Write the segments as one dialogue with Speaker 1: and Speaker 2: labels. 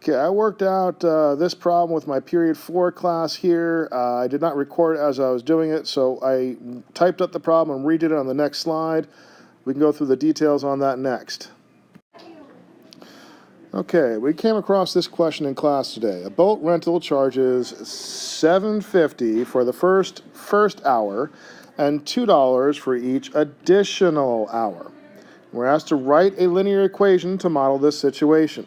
Speaker 1: Okay, I worked out this problem with my period 4 class here. I did not record it as I was doing it, so I typed up the problem and redid it on the next slide. We can go through the details on that next. Okay, we came across this question in class today. A boat rental charges $7.50 for the first hour and $2 for each additional hour. We're asked to write a linear equation to model this situation.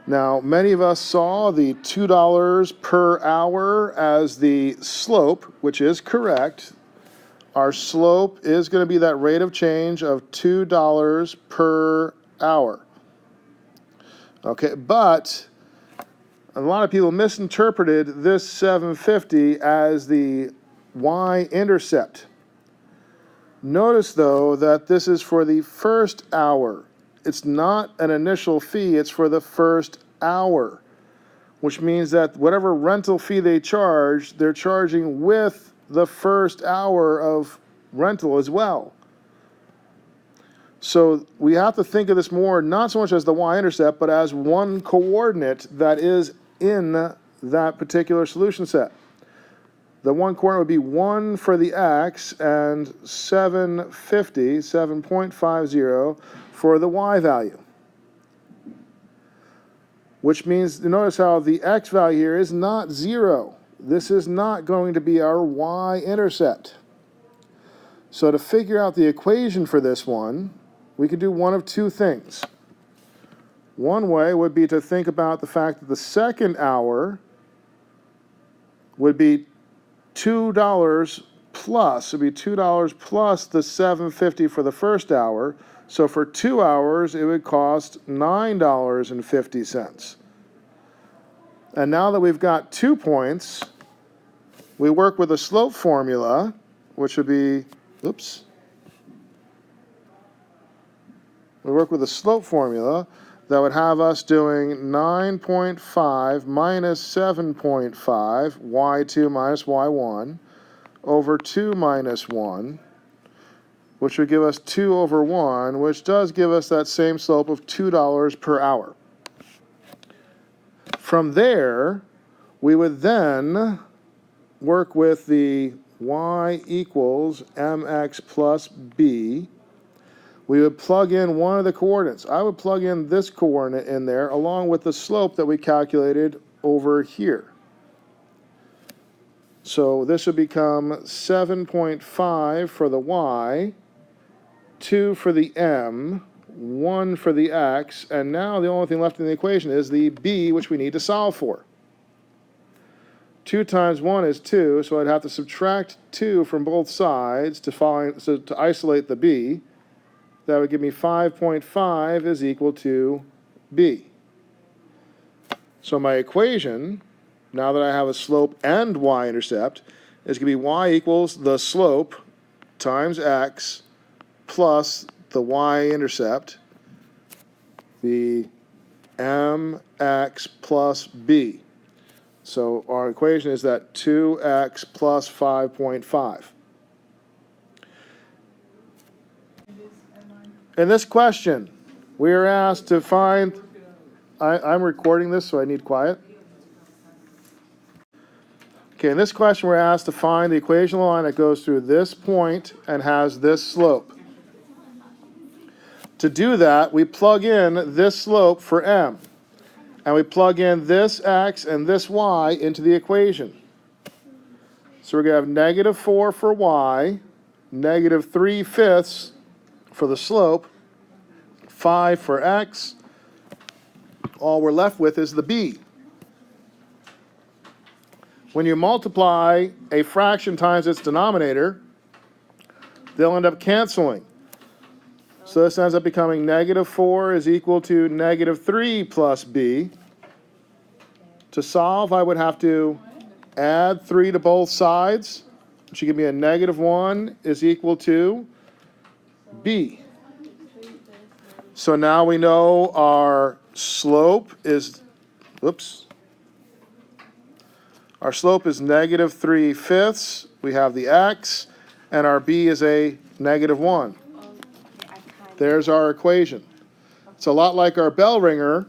Speaker 1: Now, many of us saw the $2 per hour as the slope, which is correct. Our slope is going to be that rate of change of $2 per hour. Okay, but a lot of people misinterpreted this $7.50 as the Y-intercept. Notice, though, that this is for the first hour. It's not an initial fee, it's for the first hour, which means that whatever rental fee they charge, they're charging with the first hour of rental as well. So we have to think of this more, not so much as the y-intercept, but as one coordinate that is in that particular solution set. The one coordinate would be 1 for the x and 7.50 for the y value. Which means, notice how the x value here is not 0. This is not going to be our y-intercept. So to figure out the equation for this one, we could do one of two things. One way would be to think about the fact that the second hour would be $2 plus. It would be $2 plus the $7.50 for the first hour. So for 2 hours, it would cost $9.50. And now that we've got 2 points, we work with a slope formula, which would be, we work with a slope formula that would have us doing 9.5 minus 7.5, y2 minus y1, over 2 minus 1, which would give us 2 over 1, which does give us that same slope of $2 per hour. From there, we would then work with the y equals mx plus b. We would plug in one of the coordinates. I would plug in this coordinate in there along with the slope that we calculated over here. So this would become 7.5 for the y, 2 for the m, 1 for the x, and now the only thing left in the equation is the b, which we need to solve for. 2 times 1 is 2, so I'd have to subtract 2 from both sides to isolate the b. That would give me 5.5 is equal to b. So my equation, now that I have a slope and y-intercept, is going to be y equals the slope times x plus the y-intercept, the mx plus b. So our equation is that 2x plus 5.5. In this question, we are asked to find, I'm recording this, so I need quiet. Okay, in this question, we're asked to find the equation line that goes through this point and has this slope. To do that, we plug in this slope for m, and we plug in this x and this y into the equation. So we're going to have negative 4 for y, negative 3/5 for the slope, 5 for x. All we're left with is the b. When you multiply a fraction times its denominator, they'll end up canceling. So this ends up becoming negative 4 is equal to negative 3 plus b. To solve, I would have to add 3 to both sides, which would give me a negative 1 is equal to b. So now we know our slope is, our slope is negative 3/5. We have the x, and our b is a negative 1. There's our equation. It's a lot like our bell ringer,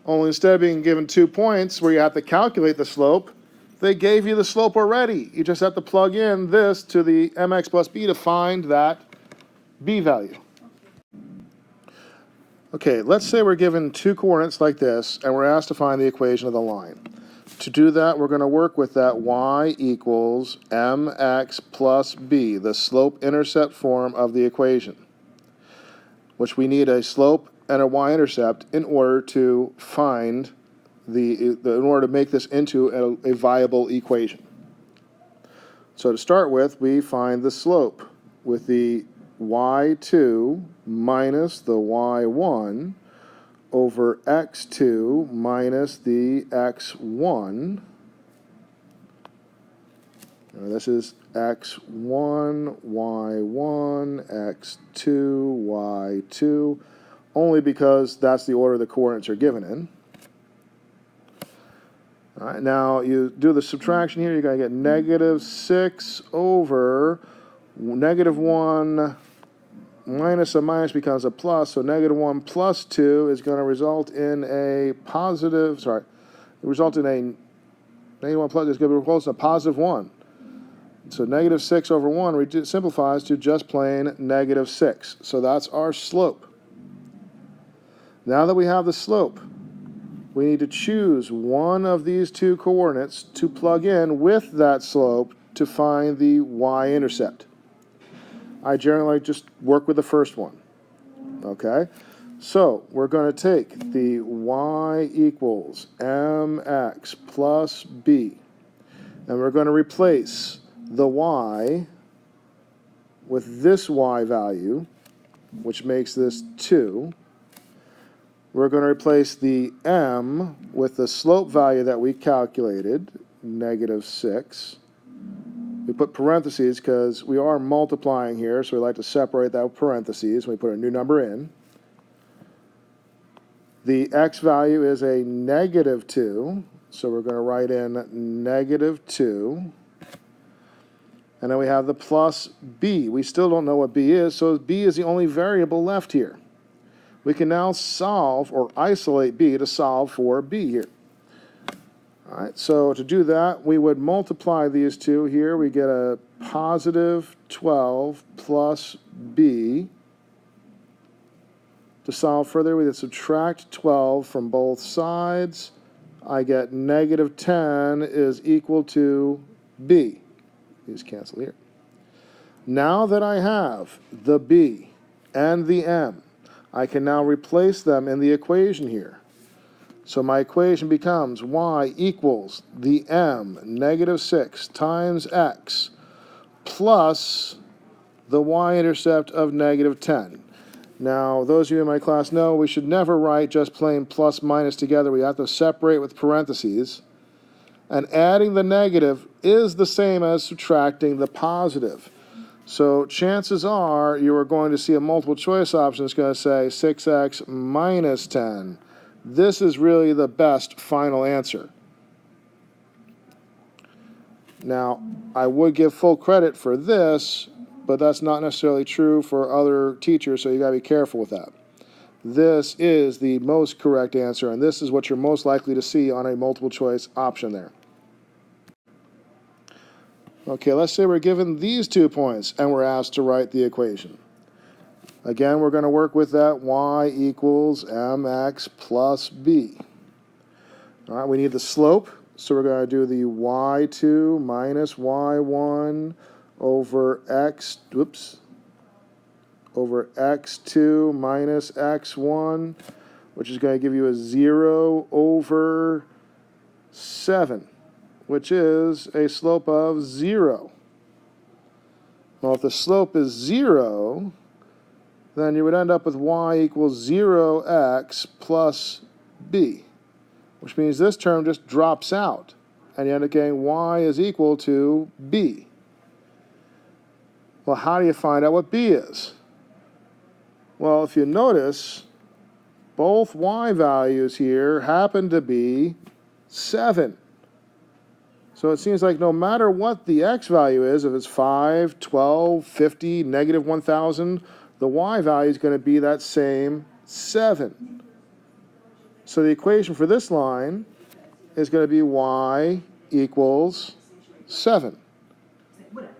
Speaker 1: Only instead of being given 2 points where you have to calculate the slope, they gave you the slope already. You just have to plug in this to the mx plus b to find that b value. Okay, let's say we're given 2 coordinates like this, and we're asked to find the equation of the line. To do that, we're going to work with that y equals mx plus b, the slope-intercept form of the equation, which we need a slope and a y-intercept in order to find in order to make this into a viable equation. So to start with, we find the slope with the y2 minus the y1 over x2 minus the x1. Now this is x1, y1, x2, y2, only because that's the order the coordinates are given in. All right, now you do the subtraction here, you're going to get negative 6 over negative 1 minus a minus becomes a plus, so negative 1 plus 2 is going to result in a positive, result in a negative 1 plus is going to result in a positive 1. So negative 6 over 1 simplifies to just plain negative 6. So that's our slope. Now that we have the slope, we need to choose one of these 2 coordinates to plug in with that slope to find the y-intercept. I generally just work with the first one. Okay? So we're going to take the y equals mx plus b, and we're going to replace the y with this y value, which makes this 2. We're going to replace the m with the slope value that we calculated, negative 6. We put parentheses because we are multiplying here, so we like to separate that with parentheses when we put a new number in. The x value is a negative 2, so we're going to write in negative 2. And then we have the plus b. We still don't know what b is, so b is the only variable left here. We can now solve or isolate b to solve for b here. All right, so to do that, we would multiply these 2 here. We get a positive 12 plus b. To solve further, we would subtract 12 from both sides. I get negative 10 is equal to b. These cancel here. Now that I have the b and the m, I can now replace them in the equation here. So my equation becomes y equals the m, negative 6, times x, plus the y-intercept of negative 10. Now, those of you in my class know we should never write just plain plus minus together. We have to separate with parentheses. And adding the negative is the same as subtracting the positive. So chances are you are going to see a multiple choice option that's going to say 6x minus 10. This is really the best final answer. Now, I would give full credit for this, but that's not necessarily true for other teachers, so you got to be careful with that. This is the most correct answer, and this is what you're most likely to see on a multiple choice option there. Okay, let's say we're given these 2 points, and we're asked to write the equation. Again, we're going to work with that y equals mx plus b. All right, we need the slope, so we're going to do the y2 minus y1 over over x2 minus x1, which is going to give you a 0 over 7, which is a slope of 0. Well, if the slope is 0, then you would end up with y equals 0x plus b, which means this term just drops out, and you end up getting y is equal to b. Well, how do you find out what b is? Well, if you notice, both y values here happen to be 7. So it seems like no matter what the x value is, if it's 5, 12, 50, negative 1,000, the y value is going to be that same 7. So the equation for this line is going to be y equals 7.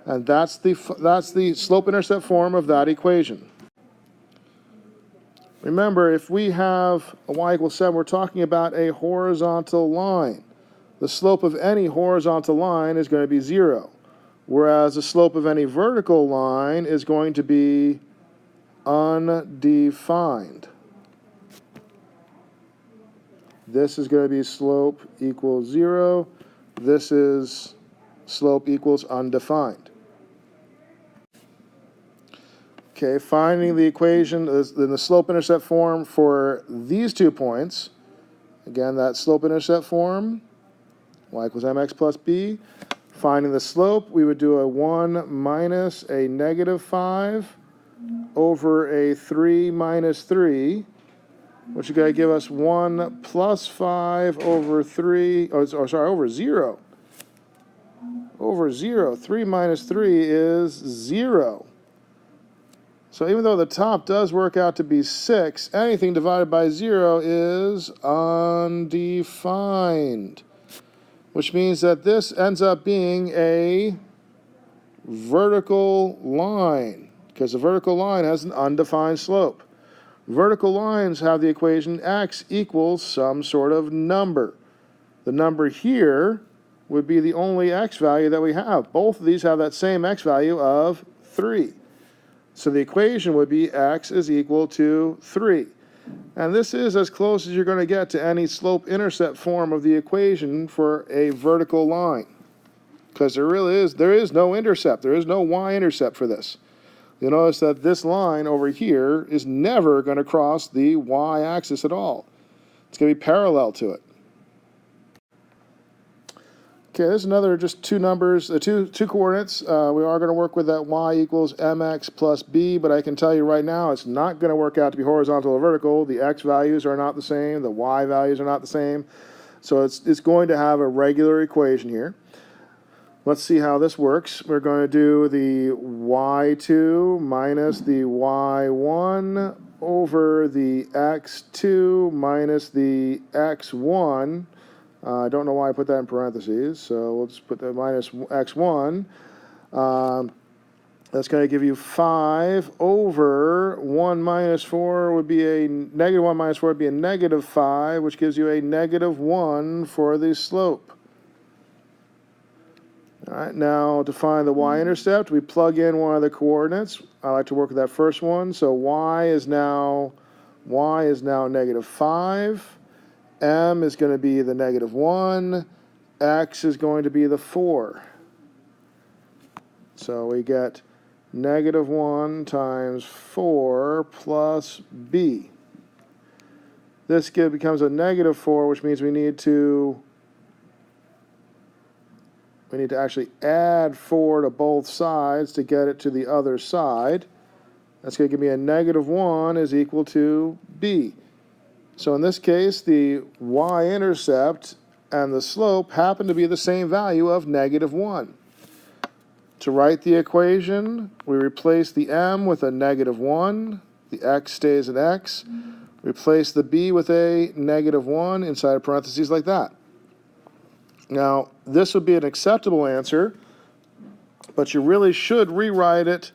Speaker 1: And that's the slope-intercept form of that equation. Remember, if we have a y equals 7, we're talking about a horizontal line. The slope of any horizontal line is going to be 0, whereas the slope of any vertical line is going to be undefined. This is going to be slope equals 0. This is slope equals undefined. Okay, finding the equation in the slope-intercept form for these 2 points. Again, that slope-intercept form, y equals mx plus b. Finding the slope, we would do a 1 minus a negative 5 over a 3 minus 3, which is going to give us 1 plus 5 over 3, over 0. Over 0. 3 minus 3 is 0. So even though the top does work out to be 6, anything divided by 0 is undefined, which means that this ends up being a vertical line, because the vertical line has an undefined slope. Vertical lines have the equation x equals some sort of number. The number here would be the only x value that we have. Both of these have that same x value of 3. So the equation would be x is equal to 3. And this is as close as you're going to get to any slope-intercept form of the equation for a vertical line. Because there is no intercept. There is no y-intercept for this. You'll notice that this line over here is never going to cross the y-axis at all. It's going to be parallel to it. Okay, there's another just 2 numbers, two coordinates. We are going to work with that y equals mx plus b, but I can tell you right now it's not going to work out to be horizontal or vertical. The x values are not the same. The y values are not the same. So it's going to have a regular equation here. Let's see how this works. We're going to do the y2 minus the y1 over the x2 minus the x1. I don't know why I put that in parentheses, so we'll just put the minus x1. That's going to give you 5 over 1 minus 4 would be a negative 1 minus 4 would be a negative 5, which gives you a negative 1 for the slope. All right, now to find the y-intercept, we plug in one of the coordinates. I like to work with that first one. So y is now negative 5. M is going to be the negative 1. X is going to be the 4. So we get negative 1 times 4 plus b. This becomes a negative 4, which means we need to actually add 4 to both sides to get it to the other side. That's going to give me a negative 1 is equal to b. So in this case, the y-intercept and the slope happen to be the same value of negative 1. To write the equation, we replace the m with a negative 1. The x stays at x. Replace the b with a negative 1 inside of parentheses like that. Now, this would be an acceptable answer, but you really should rewrite it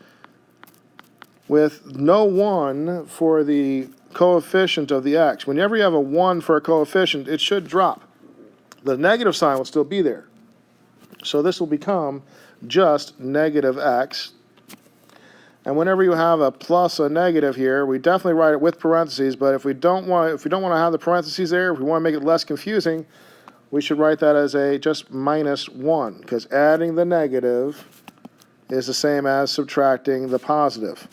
Speaker 1: with no 1 for the coefficient of the x. Whenever you have a 1 for a coefficient, it should drop. The negative sign will still be there. So this will become just negative x. And whenever you have a plus or negative here, we definitely write it with parentheses, but if we don't want to have the parentheses there, if we want to make it less confusing, we should write that as a just minus 1, because adding the negative is the same as subtracting the positive.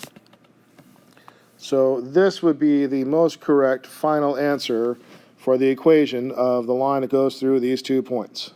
Speaker 1: So this would be the most correct final answer for the equation of the line that goes through these 2 points.